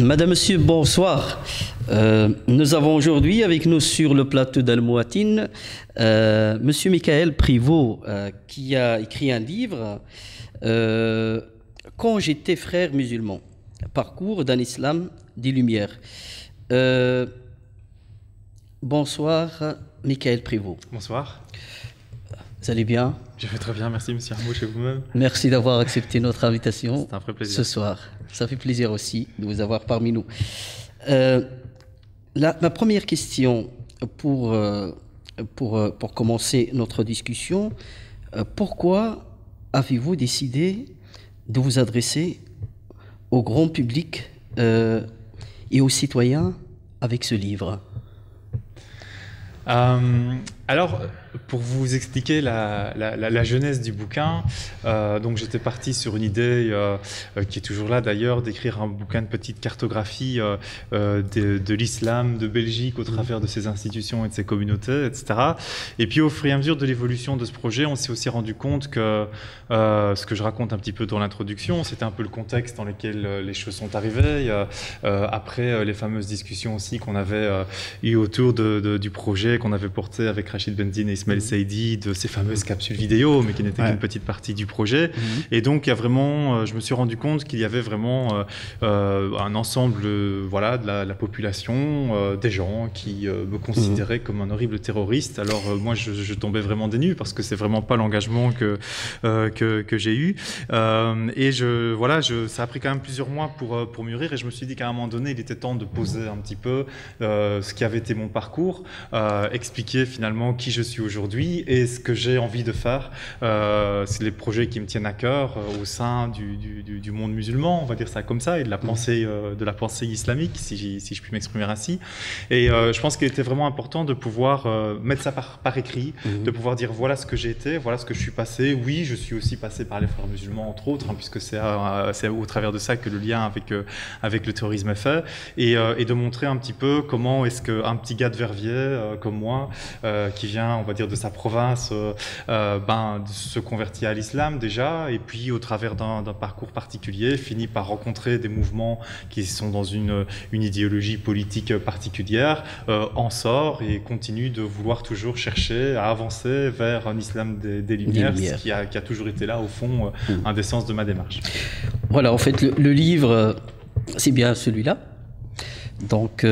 Madame, Monsieur, bonsoir. Nous avons aujourd'hui avec nous sur le plateau d'Al-Mouatine Monsieur Michael Prévost qui a écrit un livre Quand j'étais frère musulman, parcours d'un islam des Lumières. Bonsoir Michael Prévost. Bonsoir. Vous allez bien? Je vais très bien, merci Monsieur Armouche et vous-même. Merci d'avoir accepté notre invitation. C'est un vrai plaisir. Ce soir. Ça fait plaisir aussi de vous avoir parmi nous. Ma première question pour commencer notre discussion, pourquoi avez-vous décidé de vous adresser au grand public et aux citoyens avec ce livre? Alors, pour vous expliquer la genèse du bouquin, donc j'étais parti sur une idée qui est toujours là d'ailleurs, d'écrire un bouquin de petite cartographie de l'islam de Belgique au travers de ses institutions et de ses communautés, etc. Et puis au fur et à mesure de l'évolution de ce projet, on s'est aussi rendu compte que ce que je raconte un petit peu dans l'introduction, c'était un peu le contexte dans lequel les choses sont arrivées, après les fameuses discussions aussi qu'on avait eues autour du projet qu'on avait porté avec Rachid Benzine et Ismaël Saidi, de ces fameuses capsules vidéo, mais qui n'étaient qu'une petite partie du projet. Et donc, il y a vraiment, je me suis rendu compte qu'il y avait vraiment un ensemble voilà, de la population, des gens qui me considéraient comme un horrible terroriste. Alors, moi, je tombais vraiment des nues parce que c'est vraiment pas l'engagement que j'ai eu. Et voilà, ça a pris quand même plusieurs mois pour mûrir. Et je me suis dit qu'à un moment donné, il était temps de poser un petit peu ce qui avait été mon parcours, expliquer finalement qui je suis aujourd'hui et ce que j'ai envie de faire. C'est les projets qui me tiennent à cœur au sein du monde musulman, on va dire ça comme ça, et de la pensée islamique, si je puis m'exprimer ainsi. Et je pense qu'il était vraiment important de pouvoir mettre ça par écrit, de pouvoir dire voilà ce que j'ai été, voilà ce que je suis passé. Oui, je suis aussi passé par les frères musulmans, entre autres, hein, puisque c'est au travers de ça que le lien avec le terrorisme est fait, et de montrer un petit peu comment est-ce qu'un petit gars de Verviers comme moi, qui vient, on va dire, de sa province, se convertit à l'islam déjà, et puis au travers d'un parcours particulier, finit par rencontrer des mouvements qui sont dans une idéologie politique particulière, en sort et continue de vouloir toujours chercher à avancer vers un islam des Lumières, ce qui a toujours été là, au fond, un des sens de ma démarche. Voilà, en fait, le livre, c'est bien celui-là. Donc,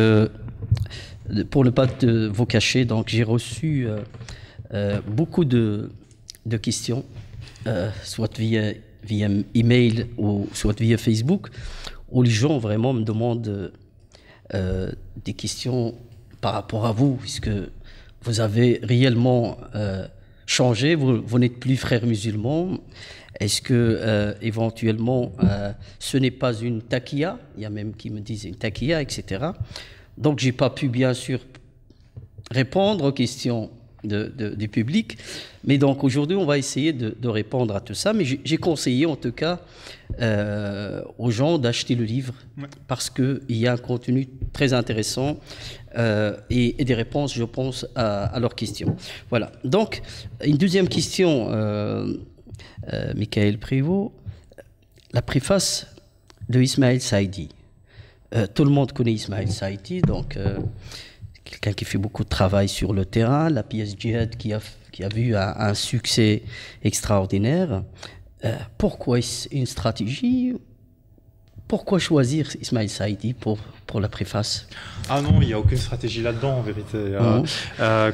pour ne pas vous cacher, donc j'ai reçu beaucoup de questions, soit via email ou soit via Facebook, où les gens vraiment me demandent des questions par rapport à vous, puisque vous avez réellement changé, vous n'êtes plus frère musulman. Est-ce que éventuellement ce n'est pas une taqiya? Il y a même qui me disent une taqiya, etc. Donc j'ai pas pu bien sûr répondre aux questions du public, mais donc aujourd'hui on va essayer de répondre à tout ça. Mais j'ai conseillé en tout cas aux gens d'acheter le livre parce qu'il y a un contenu très intéressant et des réponses, je pense, à leurs questions. Voilà. Donc une deuxième question, Michael Prévost, la préface de Ismaël Saidi. Tout le monde connaît Ismaël Saidi, donc quelqu'un qui fait beaucoup de travail sur le terrain, la pièce Djihad qui a vu un succès extraordinaire. Pourquoi une stratégie? Pourquoi choisir Ismaël Saidi pour la préface? Ah non, il n'y a aucune stratégie là-dedans, en vérité.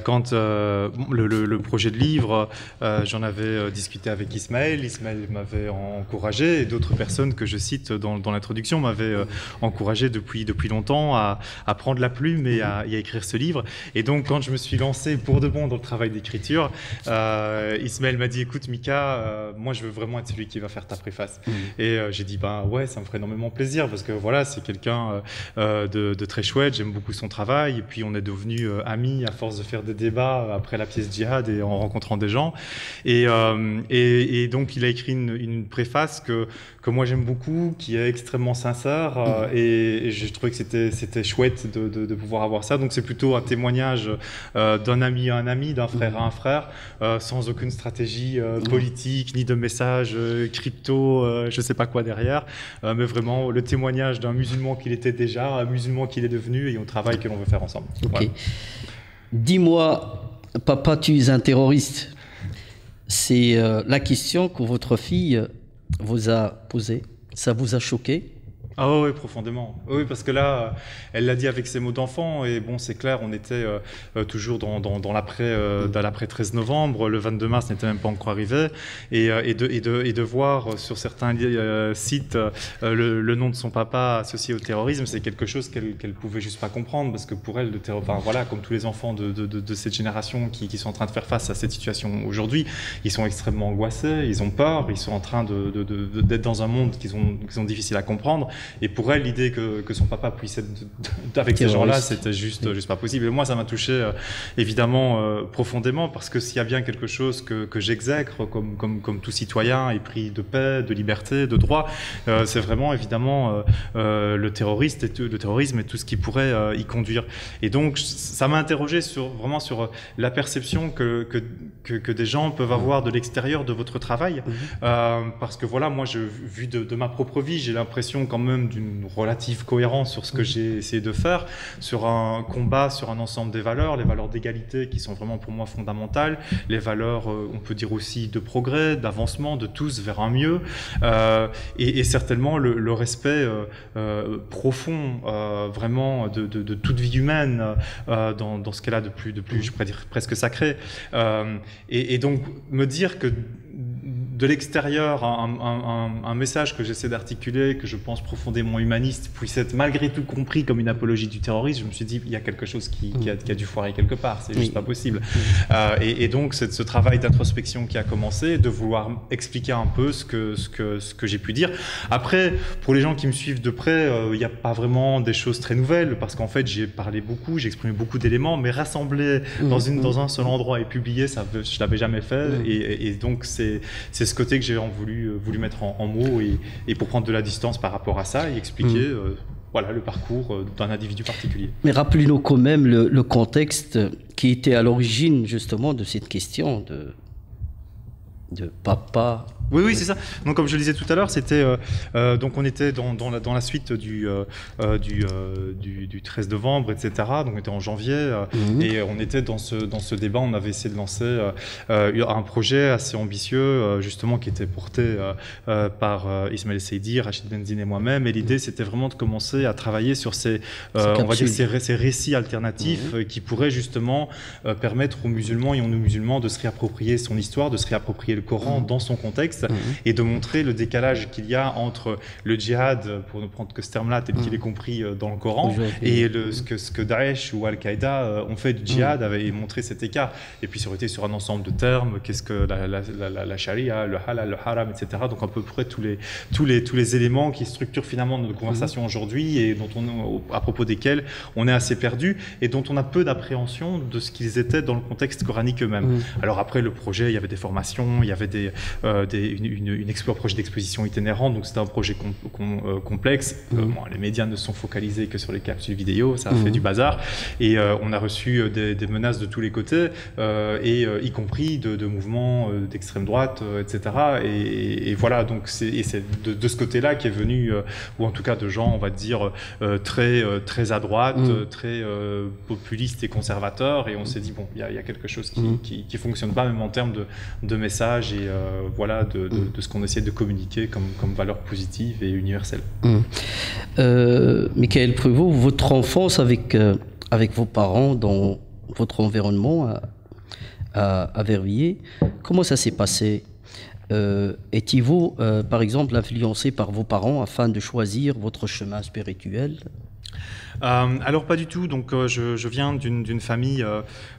Quand le projet de livre, j'en avais discuté avec Ismaël. Ismaël m'avait encouragé, et d'autres personnes que je cite dans l'introduction m'avaient encouragé depuis longtemps à prendre la plume et à écrire ce livre. Et donc, quand je me suis lancé pour de bon dans le travail d'écriture, Ismaël m'a dit, écoute Mika, moi je veux vraiment être celui qui va faire ta préface. Et j'ai dit, ouais, ça me ferait énormément plaisir, parce que voilà, c'est quelqu'un de très chouette, j'aime beaucoup son travail, et puis on est devenus amis à force de faire des débats après la pièce Djihad et en rencontrant des gens. Et donc il a écrit une préface que moi j'aime beaucoup, qui est extrêmement sincère, et je trouvais que c'était chouette de pouvoir avoir ça. Donc c'est plutôt un témoignage d'un ami à un ami, d'un frère à un frère, sans aucune stratégie politique, ni de message crypto, je sais pas quoi derrière, mais vraiment vraiment le témoignage d'un musulman qu'il était déjà, un musulman qu'il est devenu et au travail que l'on veut faire ensemble. Ok. Voilà. Dis-moi, papa, tu es un terroriste. C'est la question que votre fille vous a posée. Ça vous a choqué? Ah oui, profondément. Oui, parce que là, elle l'a dit avec ses mots d'enfant, et bon, c'est clair, on était toujours dans l'après 13 novembre, le 22 mars n'était même pas encore arrivé, et de voir sur certains sites le nom de son papa associé au terrorisme, c'est quelque chose qu'elle pouvait juste pas comprendre, parce que pour elle, enfin voilà, comme tous les enfants de cette génération qui sont en train de faire face à cette situation aujourd'hui, ils sont extrêmement angoissés, ils ont peur, ils sont en train d'être dans un monde qu'ils ont difficile à comprendre. Et pour elle, l'idée que son papa puisse être avec ces gens-là, c'était juste pas possible. Et moi, ça m'a touché évidemment profondément, parce que s'il y a bien quelque chose que j'exècre comme tout citoyen épris de paix, de liberté, de droit, c'est vraiment évidemment le terrorisme et tout ce qui pourrait y conduire. Et donc, ça m'a interrogé vraiment sur la perception que des gens peuvent avoir de l'extérieur de votre travail, parce que voilà, moi, vu de ma propre vie, j'ai l'impression quand même d'une relative cohérence sur ce que j'ai essayé de faire, sur un combat, sur un ensemble des valeurs, les valeurs d'égalité qui sont vraiment pour moi fondamentales, les valeurs, on peut dire aussi de progrès, d'avancement, de tous vers un mieux, et certainement le respect profond, vraiment de toute vie humaine, dans ce qu'elle a de plus, je pourrais dire presque sacré, et donc me dire que de l'extérieur, un message que j'essaie d'articuler, que je pense profondément humaniste, puisse être malgré tout compris comme une apologie du terrorisme, je me suis dit, il y a quelque chose qui a dû foirer quelque part, c'est juste pas possible. Et donc, c'est ce travail d'introspection qui a commencé, de vouloir expliquer un peu ce que j'ai pu dire. Après, pour les gens qui me suivent de près, il n'y a pas vraiment des choses très nouvelles, parce qu'en fait, j'ai parlé beaucoup, j'ai exprimé beaucoup d'éléments, mais rassemblés dans un seul endroit et publié, ça, je l'avais jamais fait, et donc c'est ce côté que j'ai voulu mettre en mots et pour prendre de la distance par rapport à ça et expliquer voilà, le parcours d'un individu particulier. Mais rappelez-nous quand même le contexte qui était à l'origine justement de cette question de papa. Oui, c'est ça. Donc, comme je le disais tout à l'heure, c'était donc on était dans la suite du 13 novembre, etc. Donc, on était en janvier et on était dans ce débat. On avait essayé de lancer un projet assez ambitieux, justement, qui était porté par Ismaël Seidi, Rachid Benzine et moi-même. Et l'idée, c'était vraiment de commencer à travailler sur ces récits alternatifs qui pourraient justement permettre aux musulmans et aux non-musulmans de se réapproprier son histoire, de se réapproprier le Coran dans son contexte. Et de montrer le décalage qu'il y a entre le djihad, pour ne prendre que ce terme-là, tel qu'il est compris dans le Coran, et ce que Daesh ou Al-Qaïda ont fait du djihad, avait montré cet écart. Et puis, ça aurait été sur un ensemble de termes, qu'est-ce que la charia, le halal, le haram, etc. Donc, à peu près tous les éléments qui structurent finalement notre conversation aujourd'hui et à propos desquels on est assez perdu et dont on a peu d'appréhension de ce qu'ils étaient dans le contexte coranique eux-mêmes. Alors, après le projet, il y avait des formations, il y avait un projet d'exposition itinérante, donc c'était un projet complexe. Bon, les médias ne sont focalisés que sur les capsules vidéo, ça a fait du bazar, et on a reçu des menaces de tous les côtés, y compris de mouvements d'extrême droite, etc. Et voilà, donc c'est de ce côté-là qui est venu, ou en tout cas de gens, on va dire, très à droite, très populistes et conservateurs, et on s'est dit, bon, il y a quelque chose qui fonctionne pas, même en termes de messages et voilà, de ce qu'on essaie de communiquer comme valeur positive et universelle. Michael Prévost, votre enfance avec vos parents dans votre environnement à Verviers, comment ça s'est passé? Étiez-vous, par exemple, influencé par vos parents afin de choisir votre chemin spirituel? Alors pas du tout, donc je viens d'une famille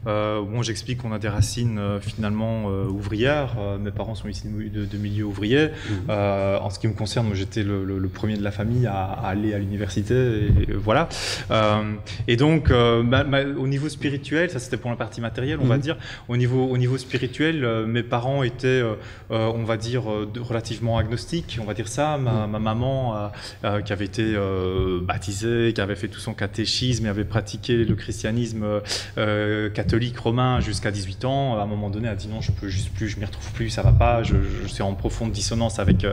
où j'explique qu'on a des racines finalement ouvrières. Mes parents sont issus de milieux ouvriers. En ce qui me concerne, moi j'étais le premier de la famille à aller à l'université, et voilà. Et donc au niveau spirituel, ça c'était pour la partie matérielle, on va dire. Au niveau spirituel, mes parents étaient, on va dire, relativement agnostiques, on va dire ça. Ma maman qui avait été baptisée, qui avait fait tout son son catéchisme et avait pratiqué le christianisme catholique romain jusqu'à 18 ans, à un moment donné a dit non, je peux juste plus, je m'y retrouve plus, ça va pas, je suis en profonde dissonance avec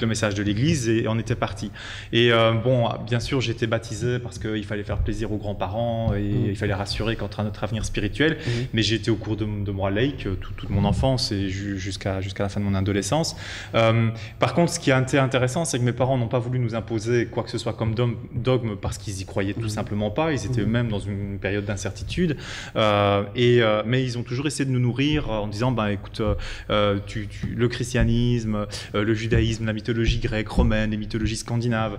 le message de l'Église, et on était parti. Et bon, bien sûr, j'ai été baptisé parce qu'il fallait faire plaisir aux grands-parents et il fallait rassurer quant à notre avenir spirituel, mais j'ai été au cours de moi laïque toute mon enfance et jusqu'à la fin de mon adolescence. Par contre, ce qui a été intéressant, c'est que mes parents n'ont pas voulu nous imposer quoi que ce soit comme dogme parce qu'ils y croyaient tout simplement pas. Ils étaient eux-mêmes dans une période d'incertitude, mais ils ont toujours essayé de nous nourrir en disant écoute, le christianisme, le judaïsme, la mythologie grecque, romaine, les mythologies scandinaves,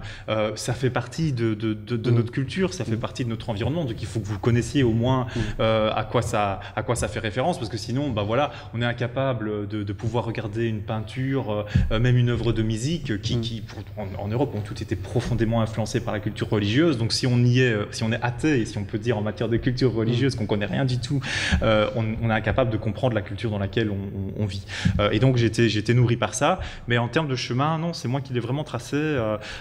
ça fait partie de notre culture, ça fait partie de notre environnement, donc il faut que vous connaissiez au moins à quoi ça fait référence, parce que sinon voilà, on est incapable de pouvoir regarder une peinture, même une œuvre de musique qui en Europe ont toutes été profondément influencées par la culture religieuse. Donc si on est athée, et si on peut dire en matière de culture religieuse qu'on connaît rien du tout, on est incapable de comprendre la culture dans laquelle on vit. Et donc j'ai été nourri par ça, mais en termes de chemin, non, c'est moi qui l'ai vraiment tracé.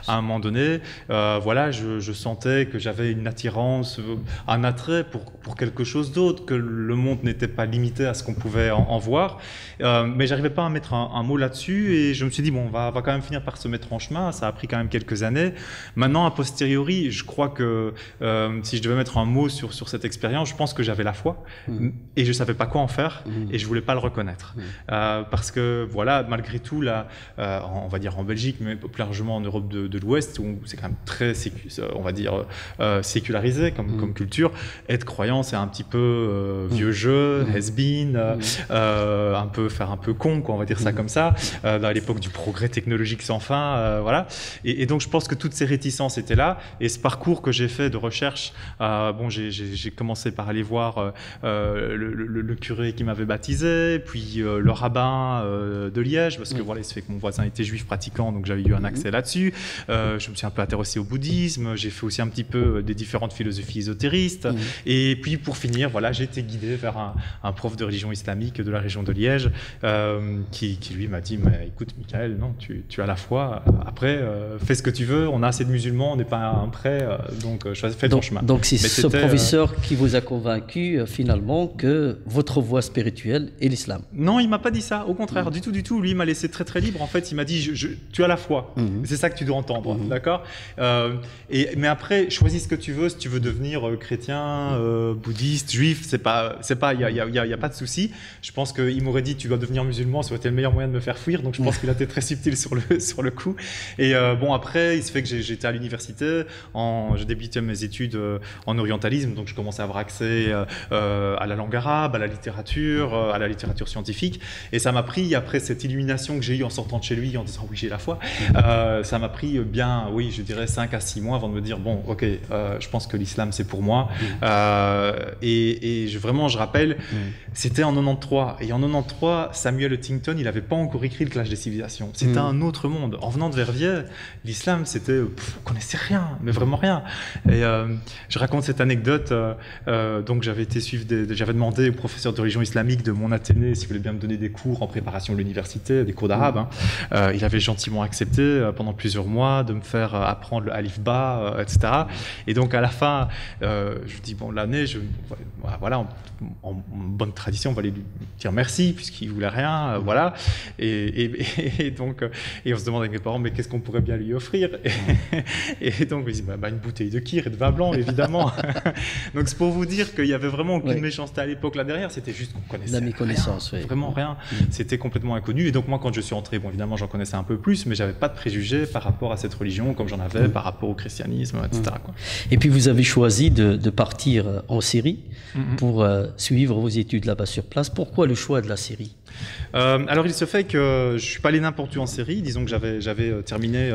À un moment donné, voilà, je sentais que j'avais une attirance, un attrait pour quelque chose d'autre, que le monde n'était pas limité à ce qu'on pouvait en voir, mais j'arrivais pas à mettre un mot là-dessus, et je me suis dit bon, on va quand même finir par se mettre en chemin. Ça a pris quand même quelques années. Maintenant, a posteriori, je crois que si je devais mettre un mot sur cette expérience, je pense que j'avais la foi et je savais pas quoi en faire, et je voulais pas le reconnaître, parce que voilà, malgré tout là, on va dire en Belgique, mais plus largement en Europe de l'Ouest, où c'est quand même très on va dire sécularisé comme culture, être croyant c'est un petit peu vieux jeu, has-been, faire un peu con, quoi, on va dire ça comme ça, dans l'époque du progrès technologique sans fin, voilà. Et donc je pense que toutes ces réticences étaient là, et ce parcours que j'ai fait de recherche, bon, j'ai commencé par aller voir le curé qui m'avait baptisé, puis le rabbin de Liège, parce que voilà, il se fait que mon voisin était juif pratiquant, donc j'avais eu un accès là-dessus. Je me suis un peu intéressé au bouddhisme, j'ai fait aussi un petit peu des différentes philosophies ésotéristes, et puis pour finir, voilà, j'ai été guidé vers un prof de religion islamique de la région de Liège, qui lui m'a dit écoute Michael, non, tu as la foi, après fais ce que tu veux, on a assez de musulmans, on n'est pas un prêt, donc fais ton chemin. Donc c'est ce professeur qui vous a convaincu finalement que votre voie spirituelle est l'islam? Non, il m'a pas dit ça, au contraire, du tout. Lui, il m'a laissé très très libre. En fait, il m'a dit tu as la foi, c'est ça que tu dois entendre, d'accord, mais après choisis ce que tu veux. Si tu veux devenir chrétien, bouddhiste, juif, il y a pas de souci. Je pense qu'il m'aurait dit tu dois devenir musulman, ça aurait été le meilleur moyen de me faire fuir, donc je pense qu'il a été très subtil sur le coup. Et bon, après il se fait que j'étais à l'université, j'ai débuté mes études en orientalisme, donc je commençais à avoir accès à la langue arabe, à la littérature scientifique, et ça m'a pris, après cette illumination que j'ai eue en sortant de chez lui en disant oui, j'ai la foi, ça m'a pris bien, oui, je dirais 5 à 6 mois avant de me dire bon, ok, je pense que l'islam c'est pour moi. Et vraiment, je rappelle, c'était en 93, et en 93, Samuel Huntington, il n'avait pas encore écrit le Clash des civilisations. C'était un autre monde. En venant de Verviers, l'islam, c'était, on connaissait rien, mais vraiment rien. Et je raconte cette anecdote. Donc j'avais demandé au professeur de religion islamique de mon Athénée s'il voulait bien me donner des cours en préparation de l'université, des cours d'arabe. Il avait gentiment accepté pendant plusieurs mois de me faire apprendre le alif ba, etc. Et donc à la fin, je dis bon, l'année, voilà, en bonne tradition, on va aller lui dire merci puisqu'il voulait rien, voilà. Et donc, et on se demande avec mes parents, mais qu'est-ce qu'on pourrait bien lui offrir? Et donc on dit une bouteille de kir et de vin blanc, évidemment. Donc c'est pour vous dire qu'il y avait vraiment aucune méchanceté à l'époque là derrière. C'était juste qu'on connaissait la méconnaissance, rien, vraiment rien. C'était complètement inconnu. Et donc moi, quand je suis entré, bon, évidemment, j'en connaissais un peu plus, mais j'avais pas de préjugés par rapport à cette religion comme j'en avais par rapport au christianisme, etc. Quoi. Et puis vous avez choisi de partir en Syrie pour suivre vos études là-bas sur place. Pourquoi le choix de la Syrie? Alors il se fait que je suis pas allé n'importe où en Syrie. Disons que j'avais terminé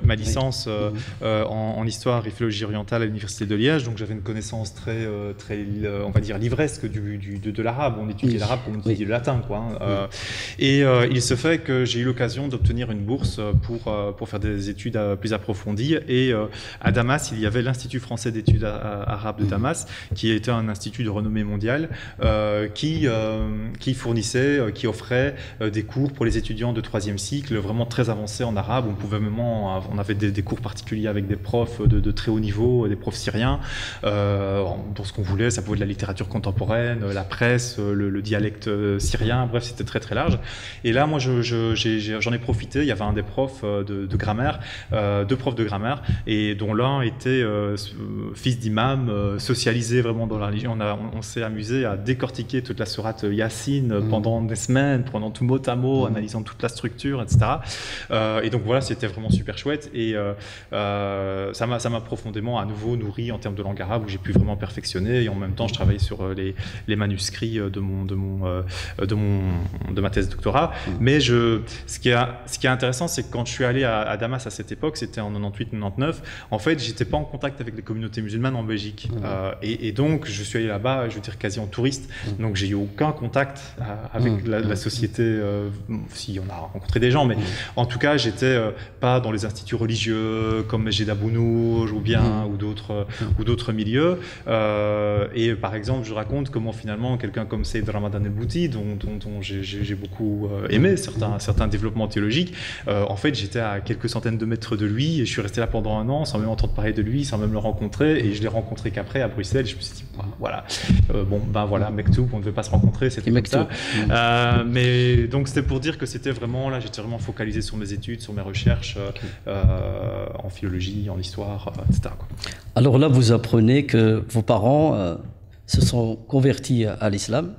ma licence en histoire et philologie orientale à l'université de Liège, donc j'avais une connaissance très on va dire livresque de l'arabe. On étudiait l'arabe comme on étudie le latin, quoi. Et il se fait que j'ai eu l'occasion d'obtenir une bourse pour faire des études plus approfondies, et à Damas il y avait l'Institut français d'études arabes de Damas, qui était un institut de renommée mondiale, qui fournissait, qui offrait des cours pour les étudiants de 3e cycle, vraiment très avancés en arabe. On avait des cours particuliers avec des profs profs de très haut niveau, des profs syriens, dans ce qu'on voulait. Ça pouvait être de la littérature contemporaine, la presse, le dialecte syrien, bref, c'était très très large. Et là, moi, j'en ai profité. Il y avait un des profs de grammaire, deux profs de grammaire, et dont l'un était fils d'imam, socialisé vraiment dans la religion. On s'est amusé à décortiquer toute la sourate Yassine pendant des semaines, prenant tout mot à mot, analysant toute la structure, etc. Et donc voilà, c'était vraiment super chouette. Et ça m'a profondément à nouveau nourri en termes de langue arabe, où j'ai pu vraiment perfectionner. Et en même temps, je travaillais sur les manuscrits de ma thèse de doctorat. Mais ce qui est intéressant, c'est que quand je suis allé à Damas à cette époque, c'était en 98-99, en fait, j'étais pas en contact avec les communautés musulmanes en Belgique. Et donc, je suis allé là-bas, je veux dire, quasi en touriste. Donc, j'ai eu aucun contact avec la société. Si, on a rencontré des gens, mais en tout cas, j'étais pas dans les instituts religieux comme Mesjid Abou-Nour ou bien ou d'autres milieux. Et par exemple, je raconte comment finalement quelqu'un comme Saïd Ramadan El-Bouti, dont j'ai beaucoup aimé certains développements théologiques, en fait, j'étais à quelques centaines de mètres de lui et je suis resté là pendant un an sans même entendre parler de lui, sans même le rencontrer. Et je l'ai rencontré qu'après à Bruxelles. Je me suis dit, voilà, Mektoub, on ne devait pas se rencontrer, c'était comme ça. Mais donc c'était pour dire que c'était vraiment là, j'étais vraiment focalisé sur mes études, sur mes recherches en philologie, en histoire, etc. quoi. Alors là, vous apprenez que vos parents se sont convertis à l'islam,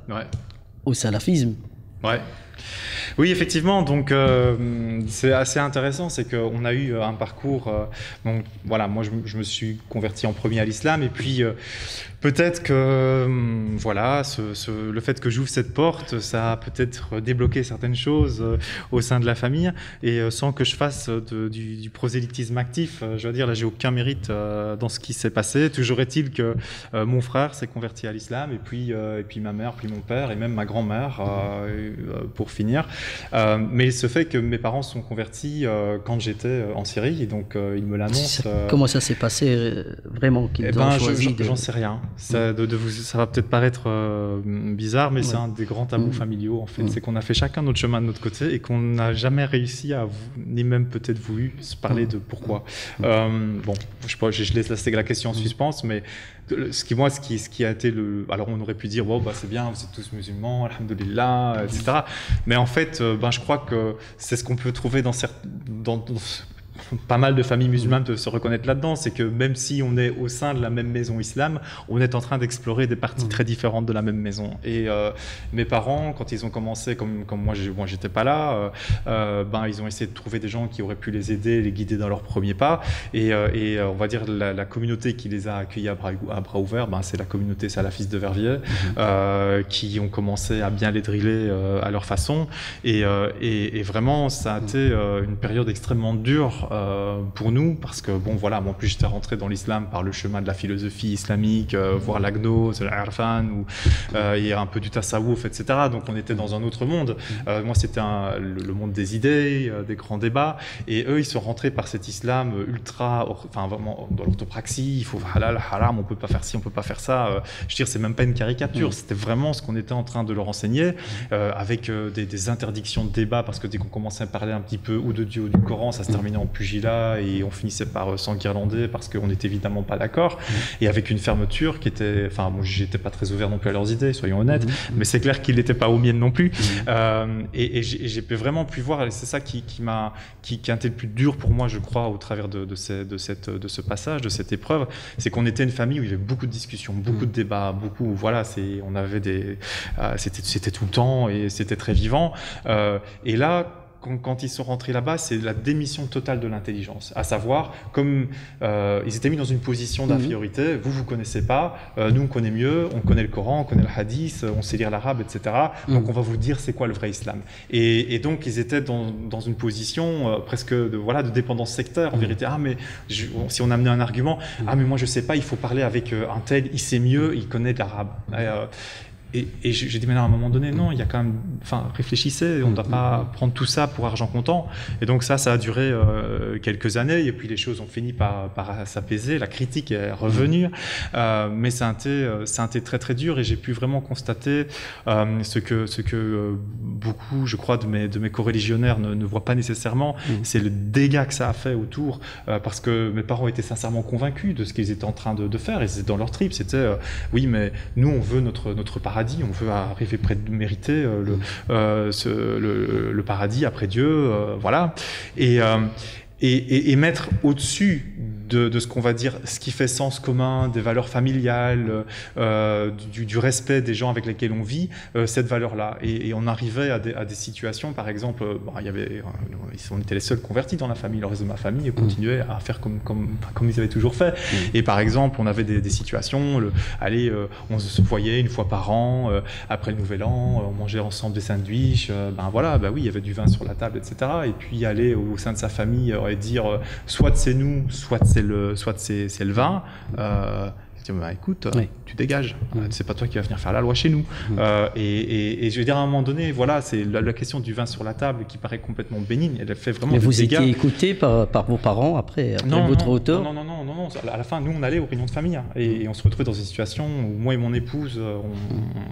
au salafisme. Ouais. Oui, effectivement. Donc, c'est assez intéressant, c'est qu'on a eu un parcours. Donc, voilà, moi, je me suis converti en premier à l'islam, et puis peut-être que, voilà, le fait que j'ouvre cette porte, ça a peut-être débloqué certaines choses au sein de la famille, et sans que je fasse du prosélytisme actif. Je veux dire, là, j'ai aucun mérite dans ce qui s'est passé. Toujours est-il que mon frère s'est converti à l'islam, et puis ma mère, puis mon père, et même ma grand-mère, pour finir. Mais ce fait que mes parents sont convertis quand j'étais en Syrie, et donc ils me l'annoncent. Comment ça s'est passé vraiment qu'ils ont choisi j'en sais rien. Ça va peut-être paraître bizarre, mais c'est un des grands tabous familiaux en fait. C'est qu'on a fait chacun notre chemin de notre côté et qu'on n'a jamais réussi à, ni même peut-être voulu, se parler de pourquoi. Bon, je laisse la question en suspens, mais ce qui a été alors on aurait pu dire c'est bien, vous êtes tous musulmans, alhamdoulilah, etc. Mais en fait, je crois que c'est ce qu'on peut trouver dans pas mal de familles musulmanes peuvent se reconnaître là-dedans, c'est que même si on est au sein de la même maison islam, on est en train d'explorer des parties très différentes de la même maison. Et mes parents, quand ils ont commencé, comme moi j'étais pas là, ils ont essayé de trouver des gens qui auraient pu les aider, les guider dans leurs premiers pas. Et on va dire la communauté qui les a accueillis à bras ouverts, c'est la communauté salafiste de Verviers, qui ont commencé à bien les driller à leur façon. Et vraiment, ça a été une période extrêmement dure pour nous, parce que moi en plus j'étais rentré dans l'islam par le chemin de la philosophie islamique, voire la gnose, l'irfan, où il y a un peu du tasawwuf, etc. Donc on était dans un autre monde. Moi c'était le monde des idées, des grands débats, et eux ils sont rentrés par cet islam ultra, vraiment dans l'orthopraxie, il faut halal, haram, on peut pas faire ci, on peut pas faire ça. Je veux dire, c'est même pas une caricature, c'était vraiment ce qu'on était en train de leur enseigner, avec des interdictions de débat, parce que dès qu'on commençait à parler un petit peu ou de Dieu ou du Coran, ça se terminait en pugilat et on finissait par s'enguirlander parce qu'on n'était évidemment pas d'accord, et avec une fermeture qui était, moi j'étais pas très ouvert non plus à leurs idées, soyons honnêtes, mais c'est clair qu'il n'était pas aux miennes non plus. Et j'ai vraiment pu voir, et c'est ça qui a été le plus dur pour moi, je crois, au travers de ce passage, de cette épreuve, c'est qu'on était une famille où il y avait beaucoup de discussions, beaucoup de débats, on avait c'était tout le temps et c'était très vivant. Et là, quand ils sont rentrés là-bas, c'est la démission totale de l'intelligence. À savoir, comme ils étaient mis dans une position d'infériorité, vous connaissez pas, nous on connaît mieux, on connaît le Coran, on connaît le hadith, on sait lire l'arabe, etc. Donc on va vous dire c'est quoi le vrai islam. Et donc ils étaient dans une position presque de dépendance sectaire, en vérité. Mais si on amenait un argument, mais moi je sais pas, il faut parler avec un tel, il sait mieux, il connaît de l'arabe. Et j'ai dit, mais là, à un moment donné, non, il y a quand même, enfin, réfléchissez, on ne doit pas prendre tout ça pour argent comptant. Et donc ça a duré quelques années, et puis les choses ont fini par s'apaiser, la critique est revenue, mais ça a été très très dur, et j'ai pu vraiment constater ce que beaucoup, je crois, de mes coreligionnaires ne voient pas nécessairement, c'est le dégât que ça a fait autour, parce que mes parents étaient sincèrement convaincus de ce qu'ils étaient en train de faire, et c'était dans leur trip, c'était, oui, mais nous, on veut notre paradis, on veut arriver près de mériter le paradis après Dieu, voilà. Et mettre au-dessus de ce qu'on va dire, ce qui fait sens commun, des valeurs familiales, du respect des gens avec lesquels on vit, cette valeur-là. Et on arrivait à des situations, par exemple, on était les seuls convertis dans la famille, le reste de ma famille continuait à faire comme ils avaient toujours fait. Et par exemple, on avait des situations, on se voyait une fois par an, après le Nouvel An, on mangeait ensemble des sandwichs, oui, il y avait du vin sur la table, etc. Et puis aller au sein de sa famille et dire soit c'est nous, soit c'est le vin. Écoute, oui. Tu dégages, c'est pas toi qui vas venir faire la loi chez nous. Et je veux dire, à un moment donné, voilà, c'est la question du vin sur la table qui paraît complètement bénigne, elle fait vraiment des dégâts. Mais vous étiez écouté par vos parents après votre auteur? Non. À la fin, nous, on allait aux réunions de famille, et on se retrouvait dans une situation où moi et mon épouse,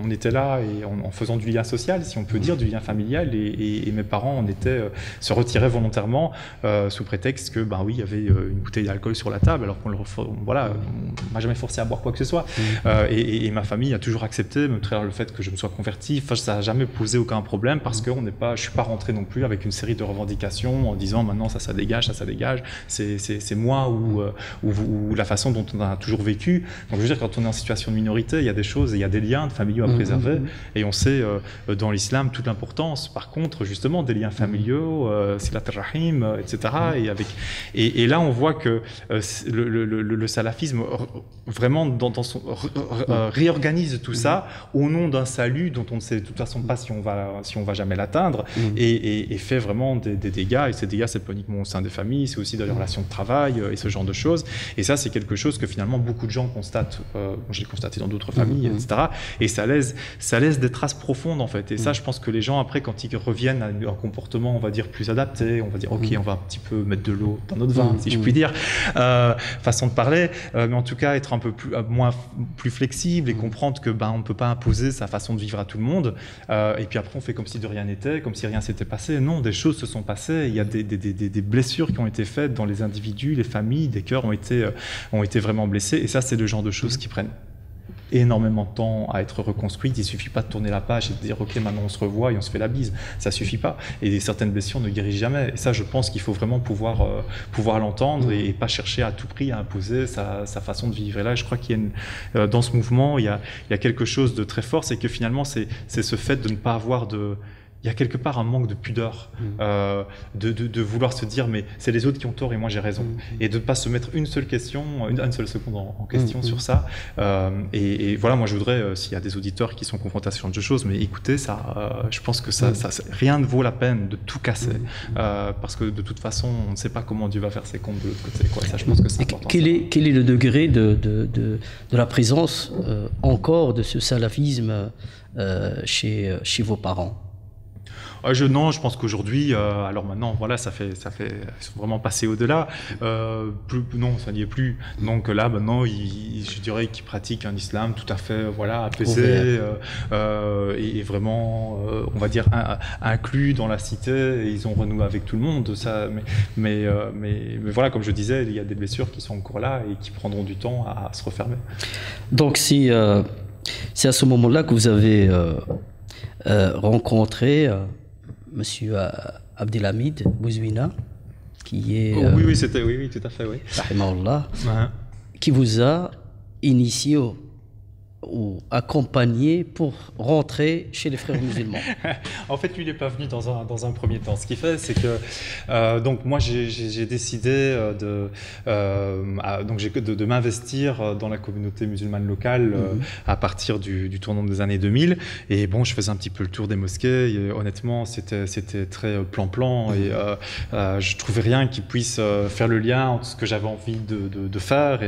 on était là et en faisant du lien social, si on peut dire, du lien familial, et mes parents, se retiraient volontairement sous prétexte que, il y avait une bouteille d'alcool sur la table, alors qu'on m'a jamais forcé à boire quoi que ce soit. Et ma famille a toujours accepté, même travers le fait que je me sois converti. Enfin, ça n'a jamais posé aucun problème, parce que je ne suis pas rentré non plus avec une série de revendications en disant maintenant ça dégage, ça dégage. C'est moi ou la façon dont on a toujours vécu. Donc je veux dire, quand on est en situation de minorité, il y a des choses, il y a des liens de famille à préserver, et on sait dans l'islam toute l'importance, par contre, justement, des liens familiaux, silat rahim, etc. Et là, on voit que le salafisme vraiment réorganise tout ça au nom d'un salut dont on ne sait de toute façon pas si on va jamais l'atteindre, et fait vraiment des dégâts. Et ces dégâts, c'est pas uniquement au sein des familles, c'est aussi dans les relations de travail et ce genre de choses. Et ça, c'est quelque chose que finalement beaucoup de gens constatent. Je l'ai constaté dans d'autres familles, etc. Et ça laisse des traces profondes, en fait. Et ça, je pense que les gens, après, quand ils reviennent à un comportement, on va dire, plus adapté, on va dire, ok, on va un petit peu mettre de l'eau dans notre vin, si je puis dire, façon de parler, mais en tout cas être un peu plus flexible et comprendre que on ne peut pas imposer sa façon de vivre à tout le monde, et puis après on fait comme si de rien n'était, comme si rien s'était passé. Non, des choses se sont passées, il y a des blessures qui ont été faites dans les individus, les familles, des cœurs ont été vraiment blessés, et ça, c'est le genre de choses qui prennent énormément de temps à être reconstruite. Il suffit pas de tourner la page et de dire ok, maintenant on se revoit et on se fait la bise, ça suffit pas, et certaines blessures ne guérissent jamais. Et ça, je pense qu'il faut vraiment pouvoir l'entendre, et pas chercher à tout prix à imposer sa façon de vivre. Et là, je crois qu'il y a dans ce mouvement, il y a quelque chose de très fort, c'est que finalement c'est ce fait de ne pas avoir il y a quelque part un manque de pudeur, de vouloir se dire mais c'est les autres qui ont tort et moi j'ai raison, et de ne pas se mettre une seule seconde en question sur ça. Et voilà, moi je voudrais, s'il y a des auditeurs qui sont confrontés à ce genre de choses, mais écoutez, je pense que rien ne vaut la peine de tout casser, parce que de toute façon on ne sait pas comment Dieu va faire ses comptes de l'autre côté, quoi. Ça, je pense que c'est important. Quel est le degré de la présence encore de ce salafisme chez vos parents? Non, je pense qu'aujourd'hui, alors maintenant, voilà, ils sont vraiment passés au-delà. Non, ça n'y est plus. Donc là, maintenant, je dirais qu'ils pratiquent un islam tout à fait, apaisé, et vraiment, on va dire, inclus dans la cité. Et ils ont renoué avec tout le monde. Ça, mais voilà, comme je disais, il y a des blessures qui sont encore là et qui prendront du temps à se refermer. Donc, c'est à ce moment-là que vous avez rencontré Monsieur Abdelhamid Bouzouina, qui est... Oui, tout à fait, oui. Rahimahullah, qui vous a initié ou accompagné pour rentrer chez les frères musulmans. En fait, lui, il n'est pas venu dans un premier temps. Ce qu'il fait, c'est que donc moi, j'ai décidé de m'investir dans la communauté musulmane locale à partir du tournant des années 2000. Et bon, je faisais un petit peu le tour des mosquées. Et, honnêtement, c'était très plan-plan, et je trouvais rien qui puisse faire le lien entre ce que j'avais envie de faire.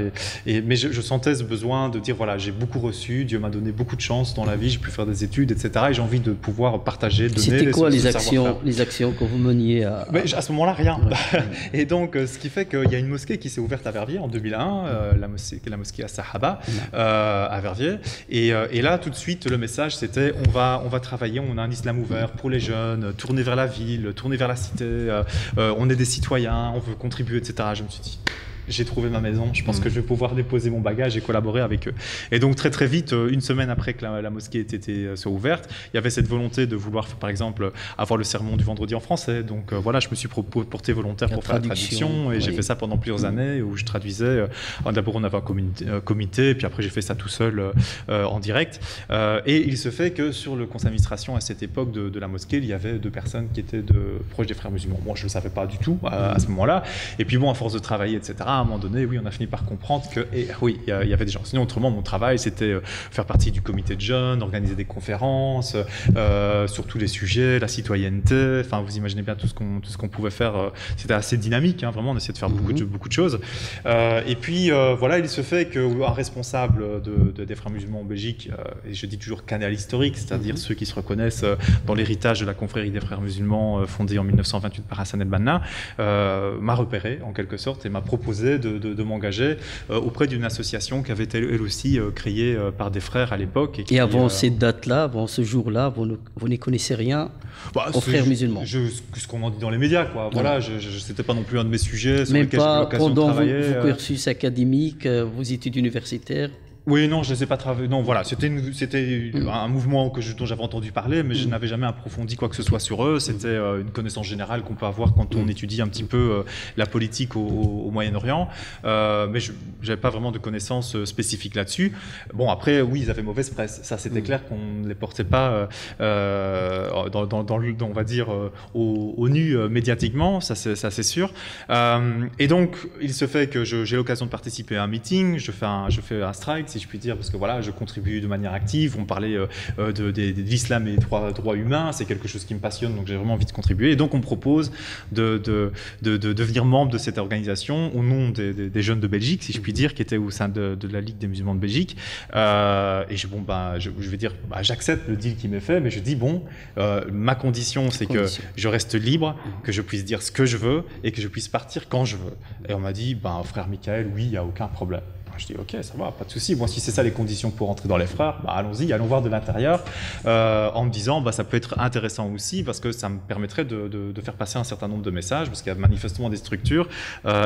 Mais je sentais ce besoin de dire voilà, j'ai beaucoup reçu reçu, Dieu m'a donné beaucoup de chance dans la vie, j'ai pu faire des études, etc. Et j'ai envie de pouvoir partager, donner. C'était quoi les savoir-faire. actions que vous meniez À ce moment-là, rien. Ouais. Et donc, ce qui fait qu'il y a une mosquée qui s'est ouverte à Verviers en 2001, la mosquée à Sahaba, à Verviers. Et là, tout de suite, le message, c'était on va travailler, on a un islam ouvert pour les jeunes, tourner vers la ville, tourner vers la cité, on est des citoyens, on veut contribuer, etc. Je me suis dit, j'ai trouvé ma maison, je pense que je vais pouvoir déposer mon bagage et collaborer avec eux. Et donc très très vite, une semaine après que la mosquée soit ouverte, il y avait cette volonté de vouloir, par exemple, avoir le sermon du vendredi en français. Donc voilà, je me suis porté volontaire pour faire la traduction et j'ai fait ça pendant plusieurs années où je traduisais. D'abord on avait un comité, puis après j'ai fait ça tout seul en direct. Et il se fait que sur le conseil d'administration à cette époque de la mosquée, il y avait 2 personnes qui étaient proches des frères musulmans. Moi je ne le savais pas du tout à ce moment-là. Et puis bon, à force de travailler, etc., à un moment donné, oui, on a fini par comprendre que, oui, il y avait des gens. Sinon, autrement, mon travail, c'était faire partie du comité de jeunes, organiser des conférences sur tous les sujets, la citoyenneté. Enfin, vous imaginez bien tout ce qu'on pouvait faire. C'était assez dynamique, hein, vraiment. On essayait de faire beaucoup de choses. Et puis, voilà, il se fait qu'un responsable des frères musulmans en Belgique, et je dis toujours canal historique, c'est-à-dire ceux qui se reconnaissent dans l'héritage de la confrérie des frères musulmans fondée en 1928 par Hassan el-Banna, m'a repéré en quelque sorte et m'a proposé de m'engager auprès d'une association qui avait elle aussi créée par des frères à l'époque. Et avant cette date-là, avant ce jour-là, vous n'y connaissez rien aux frères musulmans? Ce qu'on en dit dans les médias, quoi. Voilà, c'était pas non plus un de mes sujets sur même lesquels j'ai eu l'occasion de travailler. Même pas pendant vos cursus académiques, vos études universitaires? Oui, non, je ne les ai pas travaillés. Non, voilà, c'était un mouvement dont j'avais entendu parler, mais je n'avais jamais approfondi quoi que ce soit sur eux. C'était une connaissance générale qu'on peut avoir quand on étudie un petit peu la politique au Moyen-Orient, mais je n'avais pas vraiment de connaissances spécifiques là-dessus. Bon, après, oui, ils avaient mauvaise presse. Ça, c'était clair qu'on ne les portait pas, on va dire, au nu médiatiquement, ça c'est sûr. Et donc, il se fait que j'ai l'occasion de participer à un meeting, je fais un strike, si je puis dire, parce que voilà, je contribue de manière active. On parlait de l'islam et des droits humains, c'est quelque chose qui me passionne, donc j'ai vraiment envie de contribuer. Et donc on me propose de devenir membre de cette organisation au nom des jeunes de Belgique, si je puis dire, qui étaient au sein de la Ligue des musulmans de Belgique. Et je vais dire, j'accepte le deal qui m'est fait, mais je dis ma condition, c'est que je reste libre, que je puisse dire ce que je veux et que je puisse partir quand je veux. Et on m'a dit, frère Michael, oui, il n'y a aucun problème. Je dis ok, ça va, pas de souci. Moi, si c'est ça les conditions pour entrer dans les frères, allons-y, allons voir de l'intérieur, en me disant ça peut être intéressant aussi parce que ça me permettrait de faire passer un certain nombre de messages parce qu'il y a manifestement des structures,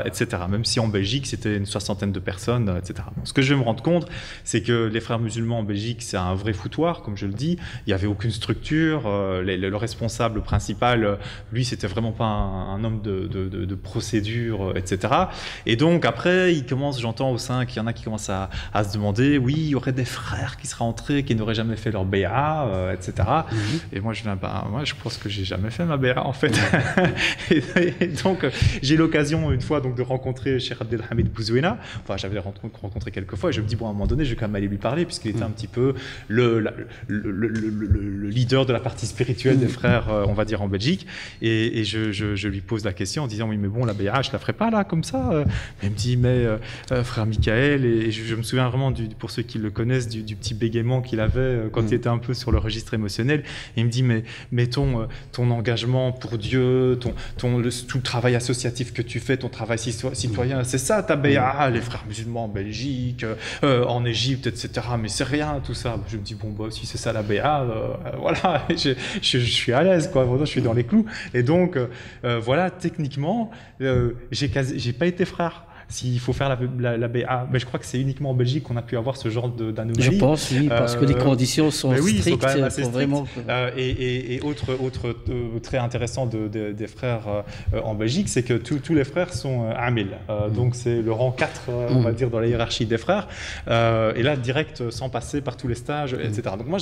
etc. Même si en Belgique c'était une 60aine de personnes, etc. Donc, ce que je vais me rendre compte, c'est que les frères musulmans en Belgique, c'est un vrai foutoir, comme je le dis. Il n'y avait aucune structure. Le responsable principal, lui, c'était vraiment pas un homme de procédure, etc. Et donc après, j'entends au sein qu'il y en a qui commencent à se demander, oui, il y aurait des frères qui seraient entrés, qui n'auraient jamais fait leur BA, etc. Et moi, je pense que j'ai jamais fait ma BA, en fait. et donc, j'ai l'occasion, une fois, de rencontrer Cheikh Abdelhamid Bouzouina. Enfin, j'avais rencontré quelques fois, et je me dis, à un moment donné, je vais quand même aller lui parler, puisqu'il était un petit peu le leader de la partie spirituelle des frères, on va dire, en Belgique. Et je lui pose la question en disant, oui, mais bon, la BA, je la ferai pas, là, comme ça. Et il me dit, mais frère Michael, et je me souviens vraiment, pour ceux qui le connaissent, du petit bégaiement qu'il avait quand il était un peu sur le registre émotionnel. Et il me dit, mais ton engagement pour Dieu, tout le travail associatif que tu fais, ton travail citoyen, c'est ça ta BA, les frères musulmans en Belgique, en Égypte, etc. Mais c'est rien tout ça. Je me dis, si c'est ça la BA, voilà, je suis à l'aise, quoi. Vraiment, je suis dans les clous. Et donc, voilà, techniquement, j'ai pas été frère. S'il faut faire la BA, mais je crois que c'est uniquement en Belgique qu'on a pu avoir ce genre d'anomalie. Je pense, oui, parce que les conditions sont strictes. Ils sont quand même assez strictes. Vraiment... et autre très intéressant des frères en Belgique, c'est que tous les frères sont Amil. Donc c'est le rang 4, on va dire, dans la hiérarchie des frères. Et là, direct, sans passer par tous les stages, etc. Donc moi,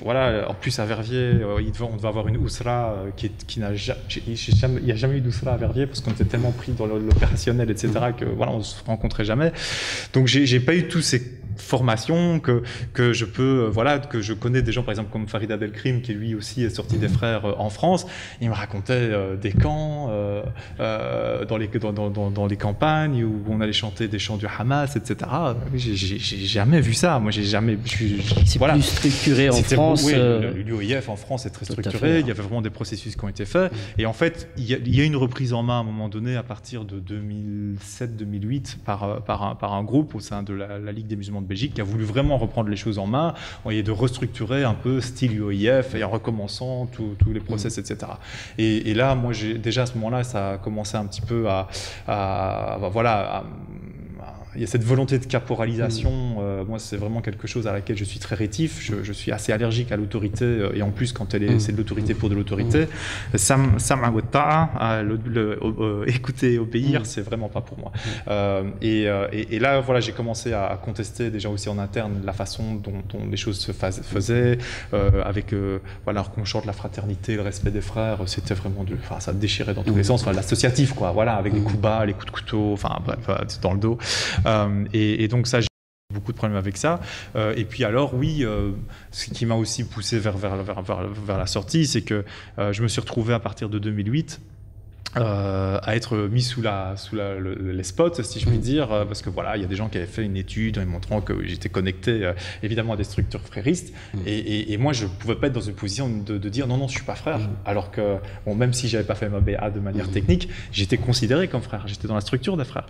voilà, en plus à Verviers, on devait avoir une Ousra qui n'a jamais... Il n'y a jamais eu d'Ousra à Verviers parce qu'on était tellement pris dans l'opération, etc., que voilà, on se rencontrait jamais. Donc j'ai pas eu tous ces formation, que je peux, voilà, que je connais des gens, par exemple, comme Farid Abdelkrim, qui lui aussi est sorti des frères en France. Il me racontait des camps dans les campagnes où on allait chanter des chants du Hamas, etc. J'ai jamais vu ça. Moi, j'ai jamais. C'est voilà. Plus structuré en France. Oui, l'UOIF en France est très structuré. Il y avait vraiment des processus qui ont été faits. Et en fait, il y a une reprise en main à un moment donné, à partir de 2007-2008, par un groupe au sein de la Ligue des musulmans de Belgique, qui a voulu vraiment reprendre les choses en main, et de restructurer un peu style UOIF, et en recommençant tous les process, etc. Et là, moi, déjà à ce moment-là, ça a commencé un petit peu il y a cette volonté de caporalisation. Moi, c'est vraiment quelque chose à laquelle je suis très rétif. Je suis assez allergique à l'autorité, et en plus, quand c'est de l'autorité pour de l'autorité, écouter et obéir, c'est vraiment pas pour moi. Et là, voilà, j'ai commencé à contester déjà aussi en interne la façon dont les choses se faisaient, avec voilà, qu'on chante la fraternité, le respect des frères. C'était vraiment ça déchirait dans tous les sens. Enfin, l'associatif, quoi. Voilà, avec les coups bas, les coups de couteau, enfin bref, dans le dos. Et donc ça, j'ai beaucoup de problèmes avec ça. Et puis alors, oui, ce qui m'a aussi poussé vers la sortie, c'est que je me suis retrouvé à partir de 2008 à être mis sous les spots, si je puis dire, parce que voilà, il y a des gens qui avaient fait une étude en montrant que j'étais connecté évidemment à des structures fréristes, et moi je pouvais pas être dans une position de dire non, je suis pas frère, alors que bon, même si j'avais pas fait ma BA de manière technique, j'étais considéré comme frère, j'étais dans la structure des frères.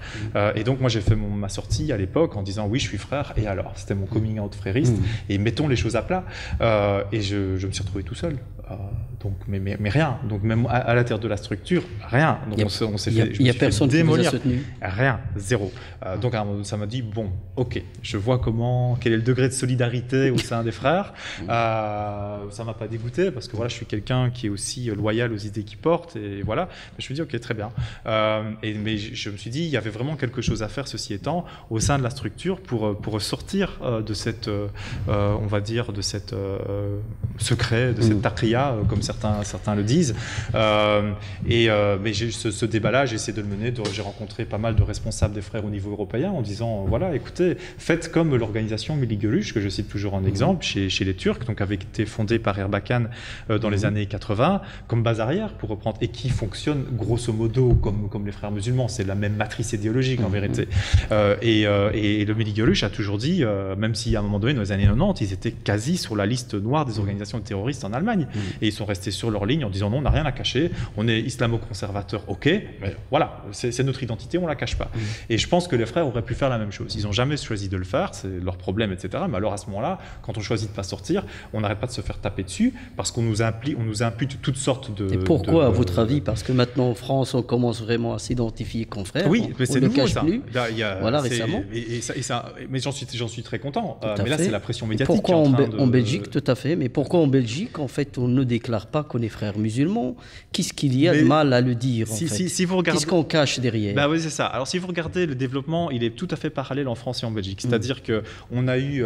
Et donc moi j'ai fait ma sortie à l'époque en disant oui, je suis frère, et alors c'était mon coming out frériste, et mettons les choses à plat, et je me suis retrouvé tout seul. Donc, mais rien. Donc même à l'intérieur de la structure, rien. Donc on s'est fait. Il y a personne qui vous a soutenu. Rien, zéro. Donc ça m'a dit bon, ok, je vois quel est le degré de solidarité au sein des frères. Ça m'a pas dégoûté parce que voilà, je suis quelqu'un qui est aussi loyal aux idées qu'il porte, et voilà. Je me suis dit ok, très bien. Mais je me suis dit il y avait vraiment quelque chose à faire, ceci étant, au sein de la structure pour sortir de cette, on va dire, de cette secret, de cette taqiyya, comme certains le disent. Mais ce débat-là, j'ai essayé de le mener. J'ai rencontré pas mal de responsables des frères au niveau européen en disant voilà, écoutez, faites comme l'organisation Milli Görüş, que je cite toujours en exemple, chez les Turcs, donc avait été fondée par Erbakan dans les années 80, comme base arrière, pour reprendre, et qui fonctionne grosso modo comme les frères musulmans. C'est la même matrice idéologique en vérité. Et le Milli Görüş a toujours dit, même si à un moment donné, dans les années 90, ils étaient quasi sur la liste noire des organisations terroristes en Allemagne. Et ils sont restés sur leur ligne en disant non, on n'a rien à cacher, on est islamo-conservateur, ok, mais voilà, c'est notre identité, on la cache pas. Et je pense que les frères auraient pu faire la même chose. Ils n'ont jamais choisi de le faire, c'est leur problème, etc. Mais alors à ce moment-là, quand on choisit de pas sortir, on n'arrête pas de se faire taper dessus parce qu'on nous impute toutes sortes de... Et pourquoi, à votre avis? Parce que maintenant en France, on commence vraiment à s'identifier comme frères. Oui, mais c'est nouveau ça. Voilà, récemment. Mais j'en suis très content. Mais là, c'est la pression médiatique. Pourquoi en Belgique, tout à fait, mais pourquoi en Belgique, en fait, on ne déclare pas qu'on est frères musulmans? Qu'est-ce qu'il y a de mal à le dire en fait? Si vous regardez... Qu'est-ce qu'on cache derrière? Oui, c'est ça. Alors, si vous regardez le développement, il est tout à fait parallèle en France et en Belgique. C'est-à-dire qu'on a eu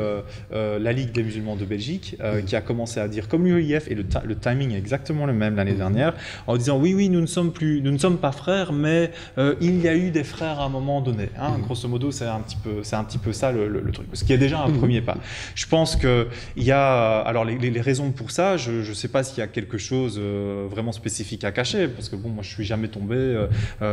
la Ligue des musulmans de Belgique qui a commencé à dire, comme l'UOIF, et le timing est exactement le même l'année dernière, en disant oui, nous ne sommes pas frères, mais il y a eu des frères à un moment donné. Grosso modo, c'est un petit peu ça le truc. Ce qui est déjà un premier pas. Je pense qu'il y a... Alors, les raisons pour ça, je ne sais pas s'il y a quelque chose vraiment spécifique à cacher, parce que bon, moi je suis jamais tombé,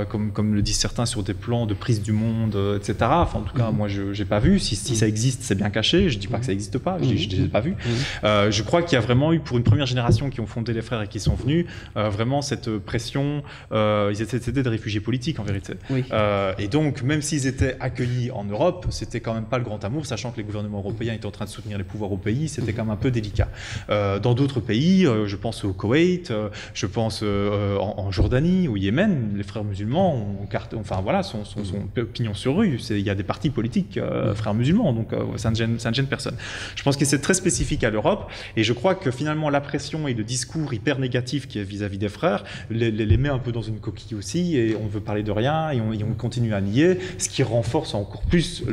comme le disent certains, sur des plans de prise du monde, etc. Enfin, en tout cas, moi je n'ai pas vu. Si ça existe, c'est bien caché. Je dis pas que ça n'existe pas, je ne l'ai pas vu. Je crois qu'il y a vraiment eu, pour une première génération qui ont fondé les frères et qui sont venus, vraiment cette pression. Ils étaient des réfugiés politiques en vérité. Et donc, même s'ils étaient accueillis en Europe, c'était quand même pas le grand amour, sachant que les gouvernements européens étaient en train de soutenir les pouvoirs au pays. C'était quand même un peu délicat. Dans d'autres pays, je pense au Koweït, je pense en Jordanie, au Yémen, les frères musulmans sont pignon sur rue. Il y a des partis politiques frères musulmans, donc ça ne gêne personne. Je pense que c'est très spécifique à l'Europe, et je crois que finalement la pression et le discours hyper négatif qui est vis-à-vis des frères les met un peu dans une coquille aussi, et on veut parler de rien, et on continue à nier, ce qui renforce encore plus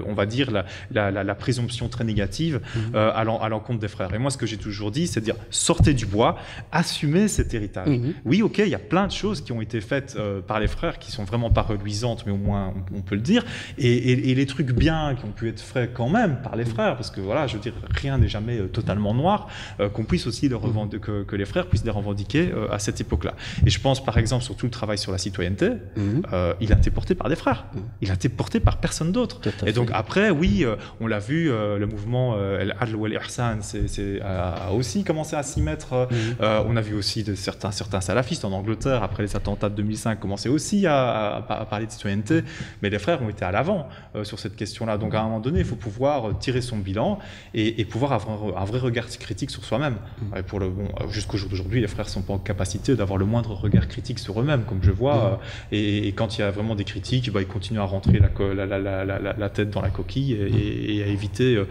on va dire la présomption très négative à l'encontre des frères. Et moi, ce que j'ai toujours dit, c'est de dire sortez du bois, assumez cet héritage. Oui, ok, il y a plein de choses choses qui ont été faites par les frères qui sont vraiment pas reluisantes, mais au moins on peut le dire, et les trucs bien qui ont pu être faits quand même par les frères, parce que voilà, je veux dire, rien n'est jamais totalement noir, qu'on puisse aussi que les frères puissent les revendiquer à cette époque-là. Et je pense par exemple sur tout le travail sur la citoyenneté, il a été porté par des frères, il a été porté par personne d'autre. Et donc après, oui, on l'a vu, le mouvement Al-Adl wal-Ihsan a aussi commencé à s'y mettre. On a vu aussi certains salafistes en Angleterre, après les attentats de 2005, commençaient aussi à parler de citoyenneté, mais les frères ont été à l'avant sur cette question-là. Donc à un moment donné, il faut pouvoir tirer son bilan et pouvoir avoir un vrai regard critique sur soi-même. Jusqu'au jour d'aujourd'hui, les frères ne sont pas en capacité d'avoir le moindre regard critique sur eux-mêmes, comme je vois, et quand il y a vraiment des critiques, ils continuent à rentrer la tête dans la coquille et à éviter,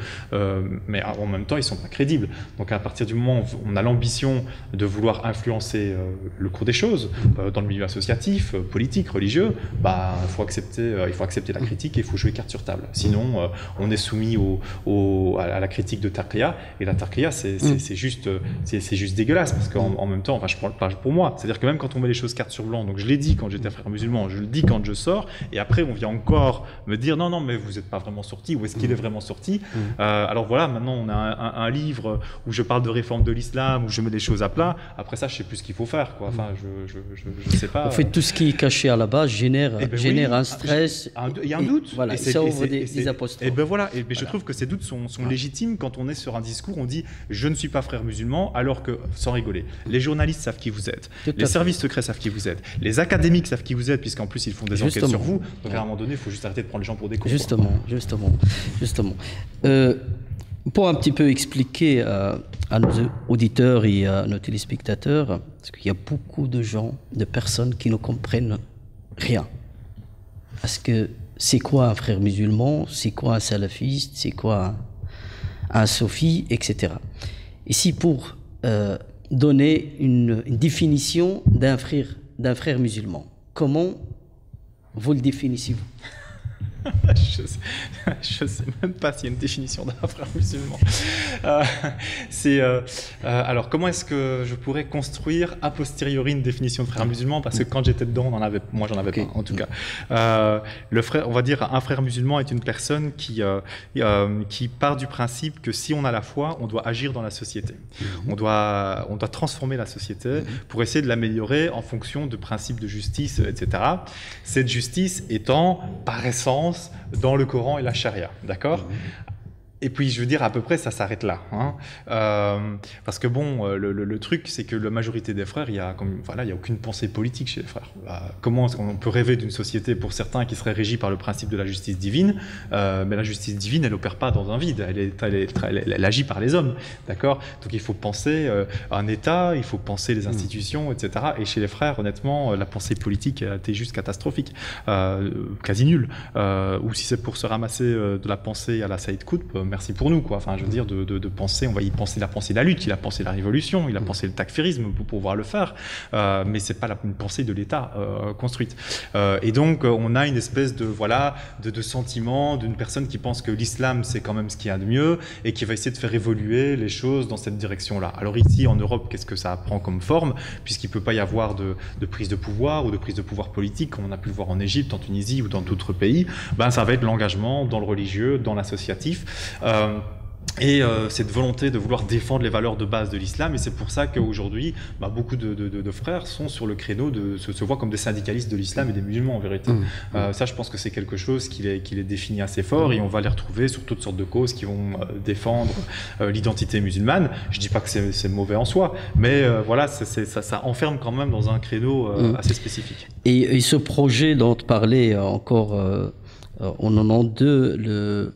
mais en même temps, ils ne sont pas crédibles. Donc à partir du moment où on a l'ambition de vouloir influencer le cours des choses, dans le milieu associatif, politique, religieux, il faut accepter la critique et il faut jouer carte sur table. Sinon, on est soumis à la critique de Tarqiya, et la Tarqiya, c'est juste dégueulasse, parce qu'en même temps, je parle pour moi, c'est-à-dire que même quand on met les choses carte sur blanc, donc je l'ai dit quand j'étais frère musulman, je le dis quand je sors, et après on vient encore me dire non, mais vous n'êtes pas vraiment sorti, ou est-ce qu'il est vraiment sorti? Alors voilà, maintenant on a un livre où je parle de réforme de l'islam, où je mets des choses à plat, après ça je sais plus ce qu'il faut faire, quoi. Enfin, je sais pas. En fait, tout ce qui est caché à la base génère un stress. Il y a un doute. Voilà, et ça ouvre des apostrophes. Et ben voilà, et je trouve que ces doutes sont légitimes quand on est sur un discours, on dit je ne suis pas frère musulman, alors que, sans rigoler, les journalistes savent qui vous êtes, les services secrets savent qui vous êtes, les académiques savent qui vous êtes, puisqu'en plus ils font des enquêtes sur vous. Donc à un moment donné, il faut juste arrêter de prendre les gens pour des cons. Justement. Pour un petit peu expliquer à nos auditeurs et à nos téléspectateurs, parce qu'il y a beaucoup de personnes qui ne comprennent rien. Parce que c'est quoi un frère musulman, c'est quoi un salafiste, c'est quoi un sofi, etc. Ici, pour donner une définition d'un frère musulman, comment vous le définissez-vous? Je sais même pas s'il y a une définition d'un frère musulman. Alors, comment est-ce que je pourrais construire a posteriori une définition de frère musulman? Parce que quand j'étais dedans, moi, j'en avais pas, en tout cas. Le frère, on va dire, un frère musulman est une personne qui part du principe que si on a la foi, on doit agir dans la société. On doit transformer la société pour essayer de l'améliorer en fonction de principes de justice, etc. Cette justice étant, par essence, dans le Coran et la charia, d'accord? Et puis, je veux dire, à peu près, ça s'arrête là. Parce que bon, le truc, c'est que la majorité des frères, il y a aucune pensée politique chez les frères. Comment on peut rêver d'une société, pour certains, qui serait régie par le principe de la justice divine, mais la justice divine, elle n'opère pas dans un vide, elle agit par les hommes, d'accord? Donc, il faut penser un État, il faut penser les institutions, etc. Et chez les frères, honnêtement, la pensée politique a été juste catastrophique, quasi nulle. Ou si c'est pour se ramasser de la pensée à la Saïd Qutb, merci pour nous, quoi. Enfin, je veux dire, de penser, on va y penser, il a pensé la lutte, il a pensé la révolution, il a pensé le takfirisme pour pouvoir le faire, mais c'est pas une pensée de l'État construite. Et donc, on a une espèce de sentiment d'une personne qui pense que l'islam, c'est quand même ce qu'il y a de mieux et qui va essayer de faire évoluer les choses dans cette direction-là. Alors ici, en Europe, qu'est-ce que ça prend comme forme? Puisqu'il peut pas y avoir de prise de pouvoir ou de prise de pouvoir politique, comme on a pu le voir en Égypte, en Tunisie ou dans d'autres pays, ça va être l'engagement dans le religieux, dans l'associatif. Et cette volonté de vouloir défendre les valeurs de base de l'islam, et c'est pour ça qu'aujourd'hui, beaucoup de frères sont sur le créneau, se voient comme des syndicalistes de l'islam et des musulmans en vérité. Ça, je pense que c'est quelque chose qui les définit assez fort, et on va les retrouver sur toutes sortes de causes qui vont défendre l'identité musulmane. Je dis pas que c'est mauvais en soi, mais voilà, ça enferme quand même dans un créneau assez spécifique. Et ce projet dont tu parlais encore en 92,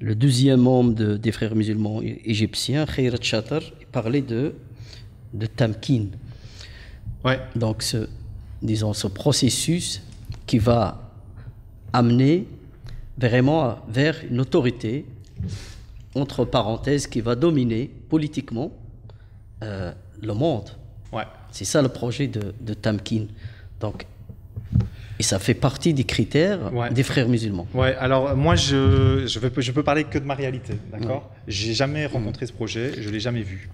le deuxième membre des frères musulmans égyptiens, Khayrat Chatar, parlait de tamkin. Ouais. Donc, ce processus qui va amener vraiment vers une autorité, entre parenthèses, qui va dominer politiquement le monde. Ouais. C'est ça le projet de tamkin. Donc, Et ça fait partie des critères des frères musulmans. Ouais, alors moi je peux parler que de ma réalité, d'accord. J'ai jamais rencontré ce projet, je l'ai jamais vu.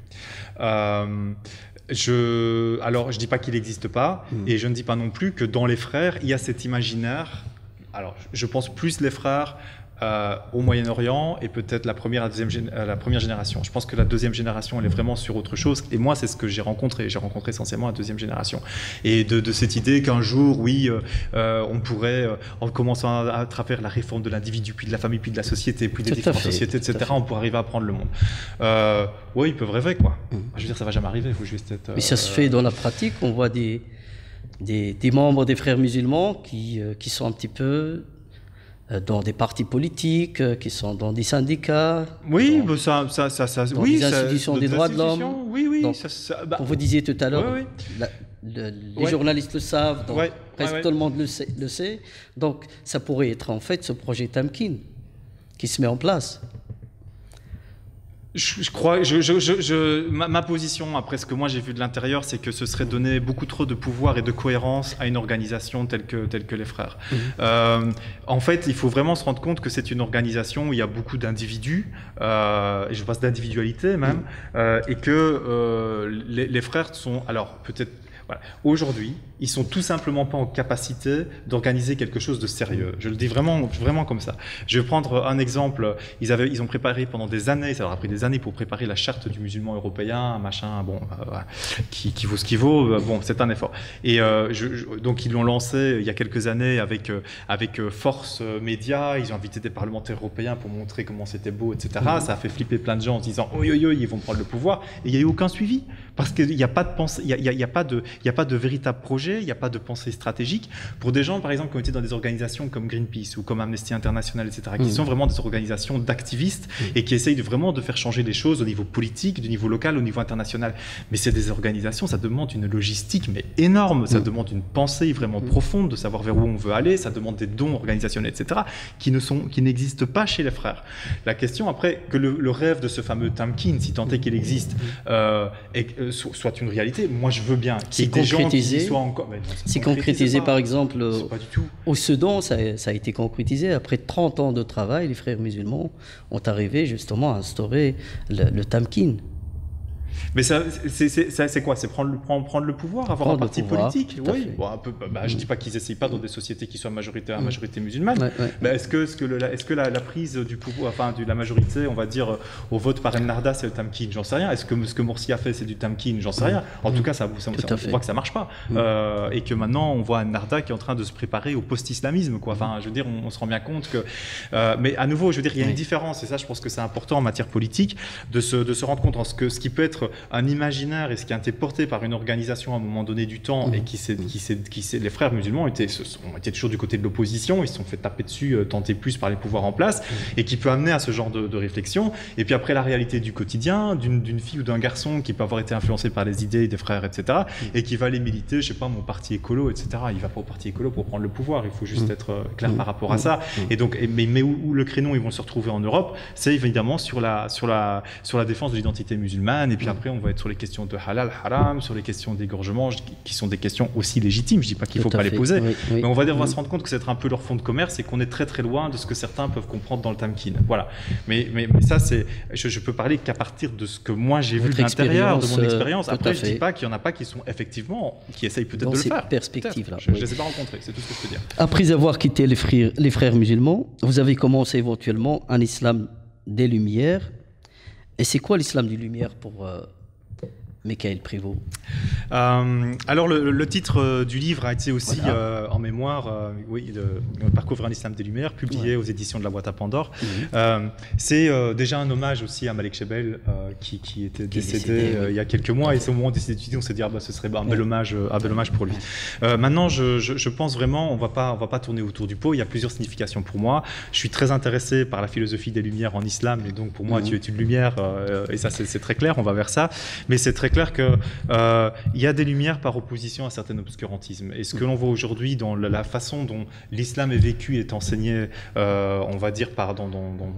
Alors je dis pas qu'il n'existe pas, et je ne dis pas non plus que dans les frères il y a cet imaginaire. Alors je pense plus les frères au Moyen-Orient et peut-être la première génération. Je pense que la deuxième génération, elle est vraiment sur autre chose. Et moi, c'est ce que j'ai rencontré. J'ai rencontré essentiellement la deuxième génération. Et de cette idée qu'un jour, oui, on pourrait, en commençant à travers la réforme de l'individu, puis de la famille, puis de la société, puis des différentes sociétés, etc., on pourrait arriver à prendre le monde. Oui, ils peuvent rêver, quoi. Je veux dire, ça va jamais arriver. Il faut juste être. Mais ça se fait dans la pratique. On voit des membres des frères musulmans qui sont un petit peu dans des partis politiques, qui sont dans des syndicats, oui, dans, dans des institutions des droits de l'homme. Oui. Donc, comme vous disiez tout à l'heure, les journalistes le savent, donc presque tout le monde le sait. Donc ça pourrait être en fait ce projet Tamkin qui se met en place. Je crois, ma position, après ce que moi j'ai vu de l'intérieur, c'est que ce serait donner beaucoup trop de pouvoir et de cohérence à une organisation telle que les frères. En fait, il faut vraiment se rendre compte que c'est une organisation où il y a beaucoup d'individus, et je passe d'individualité même, et que les frères sont, alors peut-être, voilà. Aujourd'hui, ils sont tout simplement pas en capacité d'organiser quelque chose de sérieux. Je le dis vraiment comme ça. Je vais prendre un exemple. Ils ont préparé pendant des années, ça leur a pris des années pour préparer la charte du musulman européen, un machin, bon, qui vaut ce qui vaut. Bon, c'est un effort. Et donc ils l'ont lancé il y a quelques années avec Force Média. Ils ont invité des parlementaires européens pour montrer comment c'était beau, etc. Ça a fait flipper plein de gens en se disant oi, ils vont prendre le pouvoir. Et il n'y a eu aucun suivi parce qu'il n'y a pas de pensée, il n'y a pas de véritable projet, il n'y a pas de pensée stratégique. Pour des gens, par exemple, qui ont été dans des organisations comme Greenpeace ou comme Amnesty International, etc., qui sont vraiment des organisations d'activistes et qui essayent vraiment de faire changer les choses au niveau politique, du niveau local, au niveau international. Mais c'est des organisations, ça demande une logistique mais énorme, ça demande une pensée vraiment profonde de savoir vers où on veut aller, ça demande des dons organisationnels, etc., qui n'existent pas chez les frères. La question après, que le rêve de ce fameux Tamkin, si tant est qu'il existe, soit une réalité, moi je veux bien qu'il y ait des gens qui soient encore... C'est concrétisé par exemple pas du tout. Au Soudan, ça a été concrétisé. Après 30 ans de travail, les frères musulmans ont arrivé justement à instaurer le Tamkin. Mais c'est quoi? C'est prendre le pouvoir, avoir un parti politique? Oui. Bon, un peu, je ne dis pas qu'ils n'essayent pas dans des sociétés qui soient majoritaires à majorité musulmane. Mais est-ce que la prise du pouvoir, enfin de la majorité, on va dire, au vote par Ennahda, c'est le Tamkin? J'en sais rien. Est-ce que ce que Morsi a fait, c'est du Tamkin? J'en sais rien. En tout cas, on voit que ça ne marche pas. Et que maintenant, on voit Ennahda qui est en train de se préparer au post-islamisme, quoi. Enfin, je veux dire, on se rend bien compte que... mais à nouveau, je veux dire, il y a une différence. Et ça, je pense que c'est important en matière politique de se rendre compte entre ce qui peut être un imaginaire et ce qui a été porté par une organisation à un moment donné du temps et les frères musulmans ont été toujours du côté de l'opposition, ils se sont fait taper dessus, tenter plus par les pouvoirs en place et qui peut amener à ce genre de réflexion. Et puis après la réalité du quotidien, d'une fille ou d'un garçon qui peut avoir été influencé par les idées des frères, etc. et qui va aller militer, je sais pas, mon parti écolo, etc. Il va pas au parti écolo pour prendre le pouvoir, il faut juste être clair par rapport à ça. Et donc, mais où le créneau ils vont se retrouver en Europe, c'est évidemment sur la défense de l'identité musulmane. Et puis après, on va être sur les questions de halal, haram, sur les questions d'égorgement, qui sont des questions aussi légitimes. Je dis pas qu'il faut pas les poser, mais on va se rendre compte que c'est un peu leur fond de commerce et qu'on est très très loin de ce que certains peuvent comprendre dans le Tamkin. Voilà. Mais ça, je peux parler qu'à partir de ce que moi j'ai vu de l'intérieur, de mon expérience. Après, je dis pas qu'il y en a pas qui sont effectivement, qui essayent peut-être de le faire. Perspectives-là. Je les ai pas rencontrés, c'est tout ce que je peux dire. Après avoir quitté les frères musulmans, vous avez commencé éventuellement un islam des Lumières. Et c'est quoi l'islam des Lumières pour Michael Prévost? Alors le titre du livre a été aussi en mémoire, Parcours vers un islam des Lumières, publié aux éditions de la Boîte à Pandore. C'est déjà un hommage aussi à Malek Chebel qui était décédé il y a quelques mois, et c'est au moment d'essayer d'étudier, on s'est dit ce serait un bel hommage pour lui. Maintenant, je pense vraiment, on va pas tourner autour du pot. Il y a plusieurs significations pour moi. Je suis très intéressé par la philosophie des Lumières en islam, et donc pour moi Dieu est une lumière, et ça c'est très clair. On va vers ça, mais c'est très clair clair que il y a des lumières par opposition à certains obscurantismes. Et ce que l'on voit aujourd'hui dans la façon dont l'islam est vécu et est enseigné, on va dire dans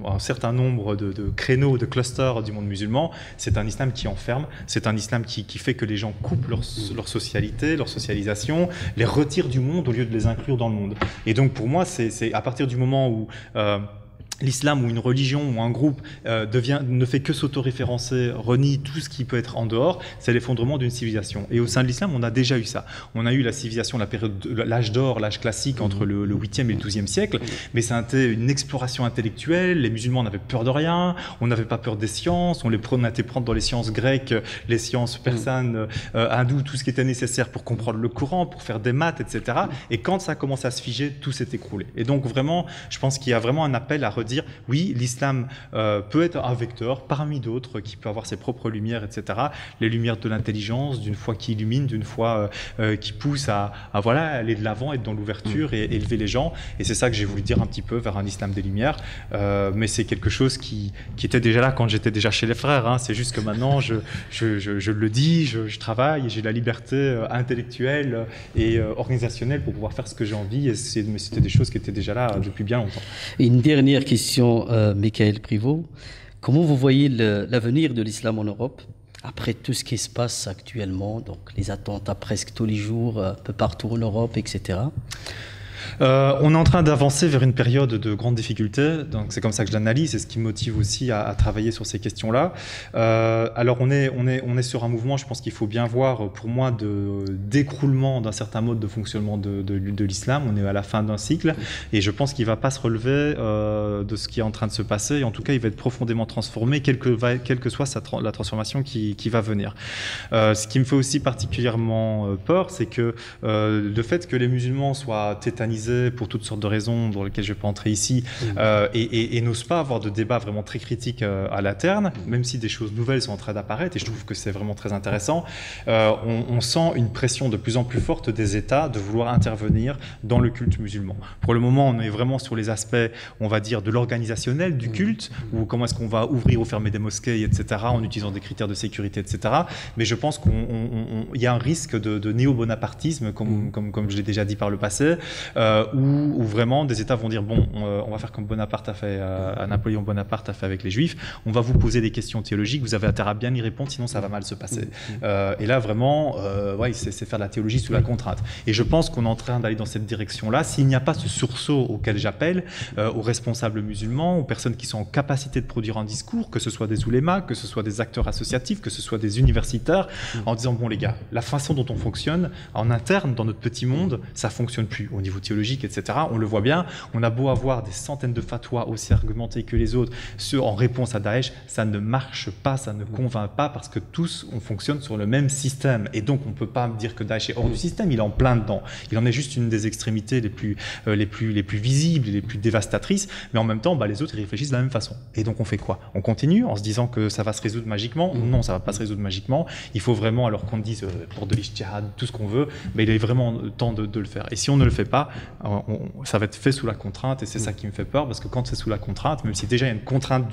un certain nombre de créneaux, de clusters du monde musulman, c'est un islam qui enferme, c'est un islam qui fait que les gens coupent leur socialité, leur socialisation, les retirent du monde au lieu de les inclure dans le monde. Et donc pour moi, c'est à partir du moment où l'islam ou une religion ou un groupe ne fait que s'autoréférencer, renie tout ce qui peut être en dehors, c'est l'effondrement d'une civilisation. Et au sein de l'islam, on a déjà eu ça. On a eu la civilisation, la période, l'âge d'or, l'âge classique entre le 8e et le 12e siècle, mais c'était une exploration intellectuelle, les musulmans n'avaient peur de rien, on n'avait pas peur des sciences, on a été prendre dans les sciences grecques, les sciences persanes, hindoues, tout ce qui était nécessaire pour comprendre le Coran, pour faire des maths, etc. Et quand ça a commencé à se figer, tout s'est écroulé. Et donc vraiment, je pense qu'il y a vraiment un appel à redire oui, l'islam peut être un vecteur parmi d'autres qui peut avoir ses propres lumières, etc. Les lumières de l'intelligence, d'une foi qui illumine, d'une foi qui pousse à voilà, aller de l'avant, être dans l'ouverture et élever les gens. Et c'est ça que j'ai voulu dire un petit peu vers un islam des lumières. Mais c'est quelque chose qui était déjà là quand j'étais déjà chez les frères. Hein. C'est juste que maintenant, je le dis, je travaille, et j'ai la liberté intellectuelle et organisationnelle pour pouvoir faire ce que j'ai envie. Mais c'était des choses qui étaient déjà là depuis bien longtemps. Une dernière question, Michael Prévost. Comment vous voyez l'avenir de l'islam en Europe après tout ce qui se passe actuellement, donc les attentats presque tous les jours, un peu partout en Europe, etc. On est en train d'avancer vers une période de grande difficulté, donc c'est comme ça que je l'analyse, c'est ce qui me motive aussi à travailler sur ces questions-là. Alors on est sur un mouvement, je pense qu'il faut bien voir, pour moi, d'écroulement d'un certain mode de fonctionnement de l'islam. On est à la fin d'un cycle, et je pense qu'il ne va pas se relever de ce qui est en train de se passer, et en tout cas il va être profondément transformé, quelle que soit la transformation qui va venir. Ce qui me fait aussi particulièrement peur, c'est que le fait que les musulmans soient tétanisés pour toutes sortes de raisons dans lesquelles je ne vais pas entrer ici, et n'osent pas avoir de débat vraiment très critique à la terne, même si des choses nouvelles sont en train d'apparaître, et je trouve que c'est vraiment très intéressant. On sent une pression de plus en plus forte des États de vouloir intervenir dans le culte musulman. Pour le moment, on est vraiment sur les aspects, on va dire, de l'organisationnel du culte, ou comment est-ce qu'on va ouvrir ou fermer des mosquées, etc., en utilisant des critères de sécurité, etc. Mais je pense qu'il y a un risque de néo-bonapartisme, comme je l'ai déjà dit par le passé, où vraiment des États vont dire bon, on va faire comme Bonaparte a fait, Napoléon Bonaparte a fait avec les Juifs, on va vous poser des questions théologiques, vous avez intérêt à bien y répondre, sinon ça va mal se passer. Et là vraiment, c'est faire de la théologie sous la contrainte. Et je pense qu'on est en train d'aller dans cette direction-là. S'il n'y a pas ce sursaut auquel j'appelle, aux responsables musulmans, aux personnes qui sont en capacité de produire un discours, que ce soit des oulémas, que ce soit des acteurs associatifs, que ce soit des universitaires, en disant bon les gars, la façon dont on fonctionne en interne dans notre petit monde, ça fonctionne plus au niveau théologique, etc. On le voit bien, on a beau avoir des centaines de fatwas aussi argumentés que les autres, ceux en réponse à Daesh, ça ne marche pas, ça ne convainc pas, parce que tous, on fonctionne sur le même système. Et donc, on ne peut pas dire que Daesh est hors du système, il est en plein dedans. Il en est juste une des extrémités les plus visibles et les plus dévastatrices, mais en même temps, les autres, ils réfléchissent de la même façon. Et donc, on fait quoi? On continue en se disant que ça va se résoudre magiquement? Non, ça ne va pas se résoudre magiquement. Il faut vraiment, alors qu'on dise pour de l'ijtihad, tout ce qu'on veut, mais il est vraiment temps de le faire. Et si on ne le fait pas, ça va être fait sous la contrainte, et c'est ça qui me fait peur, parce que quand c'est sous la contrainte, même si déjà il y a une contrainte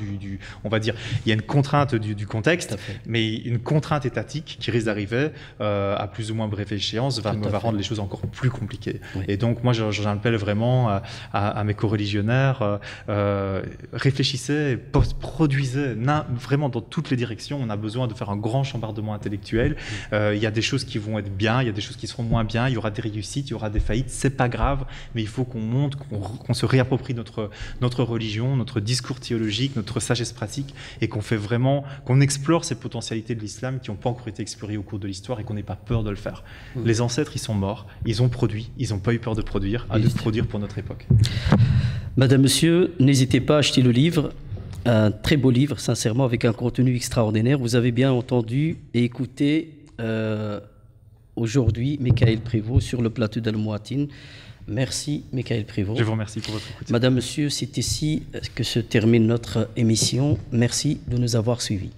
on va dire, il y a une contrainte du contexte, mais une contrainte étatique qui risque d'arriver à plus ou moins brève échéance va rendre les choses encore plus compliquées. Oui. Et donc moi j'en appelle vraiment à mes coreligionnaires, réfléchissez, produisez vraiment dans toutes les directions. On a besoin de faire un grand chambardement intellectuel. Il y a des choses qui vont être bien, il y a des choses qui seront moins bien, il y aura des réussites, il y aura des faillites, c'est pas grave, mais il faut qu'on montre, qu'on se réapproprie notre religion, notre discours théologique, notre sagesse pratique, et qu'on explore ces potentialités de l'islam qui n'ont pas encore été explorées au cours de l'histoire, et qu'on n'ait pas peur de le faire. Les ancêtres, ils sont morts, ils ont produit, ils n'ont pas eu peur de produire, de produire pour notre époque. Madame, monsieur, n'hésitez pas à acheter le livre. Un très beau livre, sincèrement, avec un contenu extraordinaire. Vous avez bien entendu et écouté aujourd'hui Michael Prévost sur le plateau d'Al-Mouatine. Merci, Michael Prévost. Je vous remercie pour votre écoute. Madame, monsieur, c'est ici que se termine notre émission. Merci de nous avoir suivis.